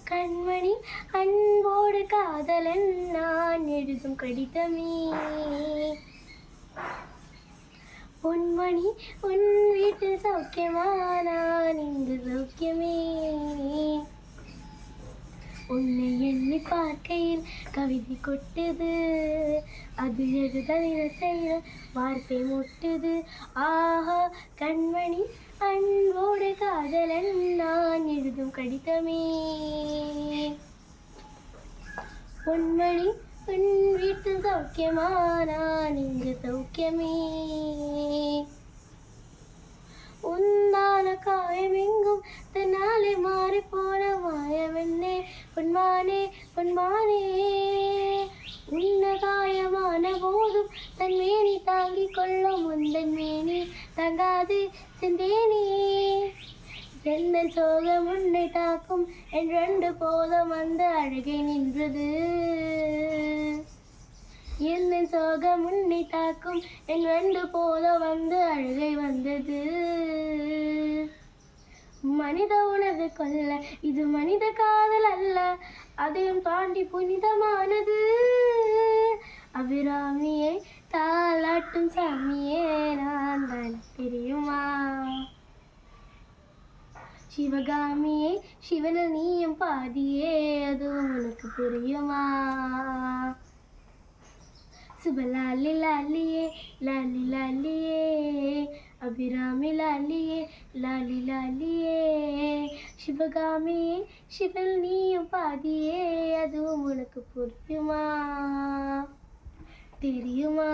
கண்மணி அன்போடு காதலன் நான் எழுதும் கடிதமே. பொன்மணி உன் வீட்டில் சௌக்கியமா, நான் இங்கு சௌக்கியமே. உன்னை எண்ணி பார்க்கையில் கவிதை கொட்டுது, அது எழுத செய்ய வார்த்தை முட்டுது. ஆஹா கண்மணி அன்போடு காதலன் நான் எழுதும் கடிதமே. பொன்மணி உன் வீட்டில் சௌக்கியமா, நான் இங்கு சௌக்கியமே. உன்னான காயமெங்கும் தன்னாலே மாறி போன மாயவென்னே பொன்மானே பொன்மானே. உன்ன காயமான போதும் தன் மேனி தாங்கிக் கொள்ளும் முந்தன் மேனி தங்காது செந்தேனே. என்ன சோகம் உன்னை தாக்கும் என் 2 போதும் அந்த அழகை நின்றது. என்ன சோகம் உன்னை தாக்கும் என் 2 போதும் வந்து அழுகை வந்தது. மனித உணவு கொல்ல இது மனித காதல் அல்ல, அதையும் தாண்டி புனிதமானது. அபிராமியை தாலாட்டும் சாமியே நான் தான் தெரியுமா. சிவகாமியே சிவன நீயும் பாதியே, அதுவும் உனக்கு புரியுமா. சுபலாலி லாலியே லாலி லாலியே, அபிராமி லாலியே லாலி லாலியே. சிவகாமியே சிவன் நீயும் பாதியே, அதுவும் உனக்கு புரியுமா தெரியுமா.